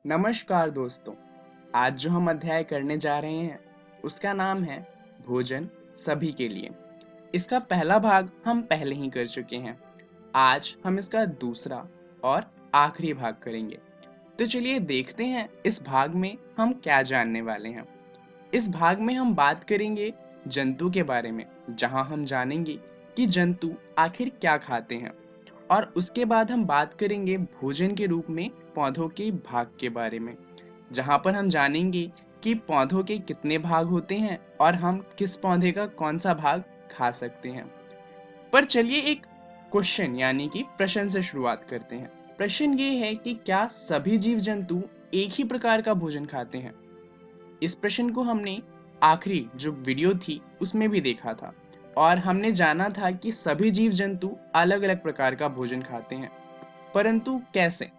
नमस्कार दोस्तों। आज जो हम अध्याय करने जा रहे हैं उसका नाम है भोजन सभी के लिए। इसका पहला भाग हम पहले ही कर चुके हैं। आज हम इसका दूसरा और आखिरी भाग करेंगे। तो चलिए देखते हैं इस भाग में हम क्या जानने वाले हैं। इस भाग में हम बात करेंगे जंतु के बारे में, जहां हम जानेंगे कि जंतु आखिर क्या खाते हैं। और उसके बाद हम बात करेंगे भोजन के रूप में पौधों के भाग के बारे में, जहाँ पर हम जानेंगे कि पौधों के कितने भाग होते हैं और हम किस पौधे का कौन सा भाग खा सकते हैं। पर चलिए एक क्वेश्चन यानी कि प्रश्न से शुरुआत करते हैं। प्रश्न ये है कि क्या सभी जीव जंतु एक ही प्रकार का भोजन खाते हैं। इस प्रश्न को हमने आखिरी जो वीडियो थी उसमें भी देखा था और हमने जाना था कि सभी जीव जंतु अलग अलग प्रकार का भोजन खाते हैं, परंतु कैसे।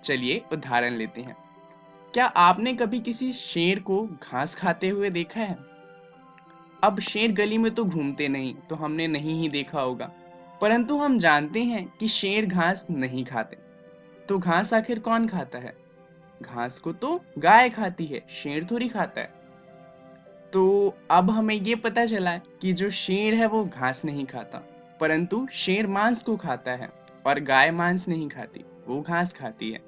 चलिए उदाहरण लेते हैं। क्या आपने कभी किसी शेर को घास खाते हुए देखा है। अब शेर गली में तो घूमते नहीं, तो हमने नहीं ही देखा होगा, परंतु हम जानते हैं कि शेर घास नहीं खाते। तो घास आखिर कौन खाता है। घास को तो गाय खाती है, शेर थोड़ी खाता है। तो अब हमें ये पता चला कि जो शेर है वो घास नहीं खाता, परंतु शेर मांस को खाता है और गाय मांस नहीं खाती, वो घास खाती है।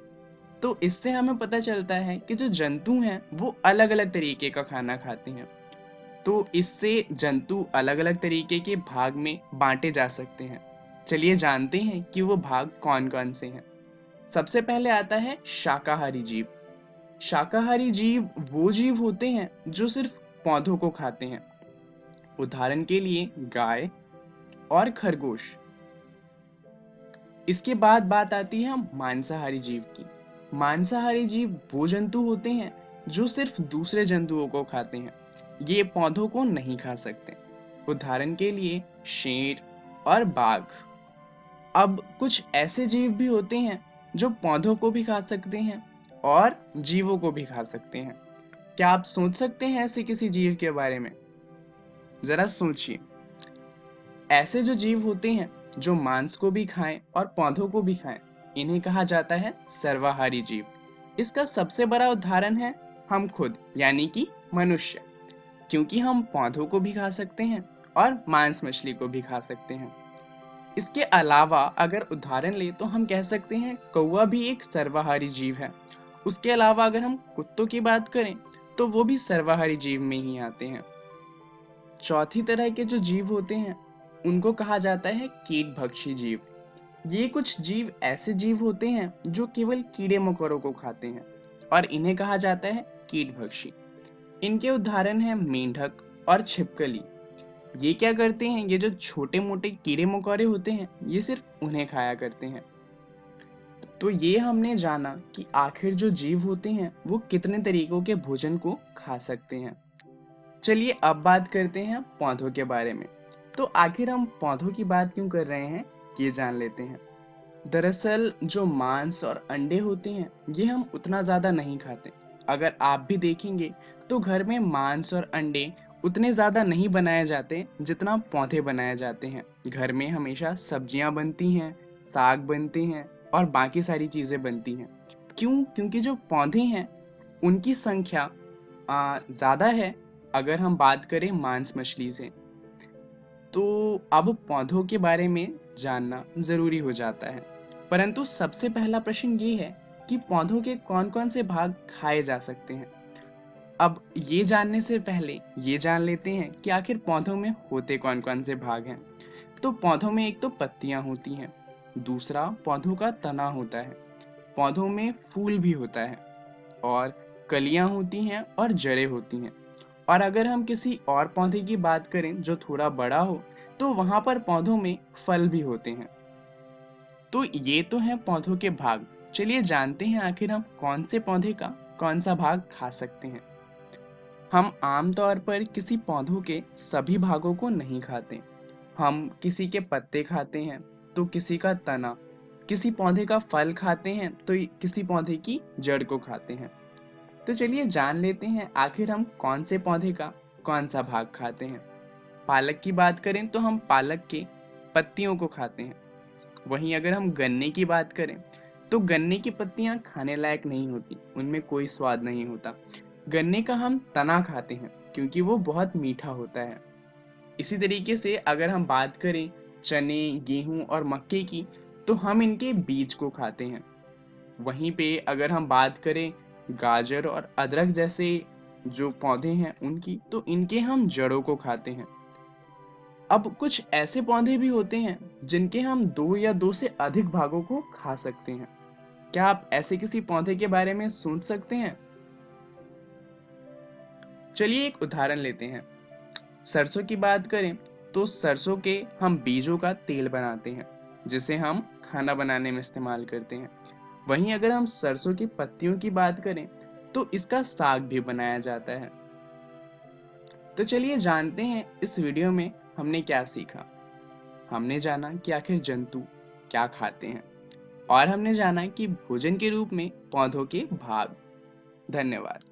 तो इससे हमें पता चलता है कि जो जंतु हैं वो अलग अलग तरीके का खाना खाते हैं। तो इससे जंतु अलग अलग तरीके के भाग में बांटे जा सकते हैं। चलिए जानते हैं कि वो भाग कौन कौन से हैं। सबसे पहले आता है शाकाहारी जीव। शाकाहारी जीव वो जीव होते हैं जो सिर्फ पौधों को खाते हैं। उदाहरण के लिए गाय और खरगोश। इसके बाद बात आती है मांसाहारी जीव की। मांसाहारी जीव वो जंतु होते हैं जो सिर्फ दूसरे जंतुओं को खाते हैं, ये पौधों को नहीं खा सकते। उदाहरण के लिए शेर और बाघ। अब कुछ ऐसे जीव भी होते हैं जो पौधों को भी खा सकते हैं और जीवों को भी खा सकते हैं। क्या आप सोच सकते हैं ऐसे किसी जीव के बारे में। जरा सोचिए। ऐसे जो जीव होते हैं जो मांस को भी खाएं और पौधों को भी खाएं, इन्हें कहा जाता है सर्वाहारी जीव। इसका सबसे बड़ा उदाहरण है हम खुद यानी कि मनुष्य, क्योंकि हम पौधों को भी खा सकते हैं और मांस मछली को भी खा सकते हैं। इसके अलावा अगर उदाहरण ले तो हम कह सकते हैं कौवा भी एक सर्वाहारी जीव है। उसके अलावा अगर हम कुत्तों की बात करें तो वो भी सर्वाहारी जीव में ही आते हैं। चौथी तरह के जो जीव होते हैं उनको कहा जाता है कीटभक्षी जीव। ये कुछ जीव ऐसे जीव होते हैं जो केवल कीड़े मकोड़ों को खाते हैं और इन्हें कहा जाता है कीटभक्षी। इनके उदाहरण हैं मेंढक और छिपकली। ये क्या करते हैं, ये जो छोटे मोटे कीड़े मकोड़े होते हैं ये सिर्फ उन्हें खाया करते हैं। तो ये हमने जाना कि आखिर जो जीव होते हैं वो कितने तरीकों के भोजन को खा सकते हैं। चलिए अब बात करते हैं पौधों के बारे में। तो आखिर हम पौधों की बात क्यों कर रहे हैं ये जान लेते हैं। दरअसल जो मांस और अंडे होते हैं ये हम उतना ज़्यादा नहीं खाते। अगर आप भी देखेंगे तो घर में मांस और अंडे उतने ज़्यादा नहीं बनाए जाते जितना पौधे बनाए जाते हैं। घर में हमेशा सब्जियां बनती हैं, साग बनते हैं और बाकी सारी चीज़ें बनती हैं। क्यों? क्योंकि जो पौधे हैं उनकी संख्या ज़्यादा है अगर हम बात करें मांस मछली से। तो अब पौधों के बारे में जानना ज़रूरी हो जाता है। परंतु सबसे पहला प्रश्न ये है कि पौधों के कौन-कौन से भाग खाए जा सकते हैं। अब ये जानने से पहले ये जान लेते हैं कि आखिर पौधों में होते कौन-कौन से भाग हैं। तो पौधों में एक तो पत्तियां होती हैं, दूसरा पौधों का तना होता है, पौधों में फूल भी होता है और कलियां होती हैं और जड़ें होती हैं। और अगर हम किसी और पौधे की बात करें जो थोड़ा बड़ा हो तो वहां पर पौधों में फल भी होते हैं। तो ये तो हैं पौधों के भाग। चलिए जानते हैं आखिर हम कौन से पौधे का कौन सा भाग खा सकते हैं। हम आमतौर पर किसी पौधों के सभी भागों को नहीं खाते। हम किसी के पत्ते खाते हैं तो किसी का तना, किसी पौधे का फल खाते हैं तो किसी पौधे की जड़ को खाते हैं। तो चलिए जान लेते हैं आखिर हम कौन से पौधे का कौन सा भाग खाते हैं। पालक की बात करें तो हम पालक के पत्तियों को खाते हैं। वहीं अगर हम गन्ने की बात करें तो गन्ने की पत्तियां खाने लायक नहीं होती, उनमें कोई स्वाद नहीं होता। गन्ने का हम तना खाते हैं क्योंकि वो बहुत मीठा होता है। इसी तरीके से अगर हम बात करें चने, गेहूं और मक्के की, तो हम इनके बीज को खाते हैं। वहीं पे अगर हम बात करें गाजर और अदरक जैसे जो पौधे हैं उनकी, तो इनके हम जड़ों को खाते हैं। अब कुछ ऐसे पौधे भी होते हैं जिनके हम दो या दो से अधिक भागों को खा सकते हैं। क्या आप ऐसे किसी पौधे के बारे में सोच सकते हैं? चलिए एक उदाहरण लेते हैं। सरसों की बात करें तो सरसों के हम बीजों का तेल बनाते हैं, जिसे हम खाना बनाने में इस्तेमाल करते हैं। वहीं अगर हम सरसों की पत्तियों की बात करें तो इसका साग भी बनाया जाता है। तो चलिए जानते हैं इस वीडियो में हमने क्या सीखा। हमने जाना कि आखिर जंतु क्या खाते हैं, और हमने जाना कि भोजन के रूप में पौधों के भाग। धन्यवाद।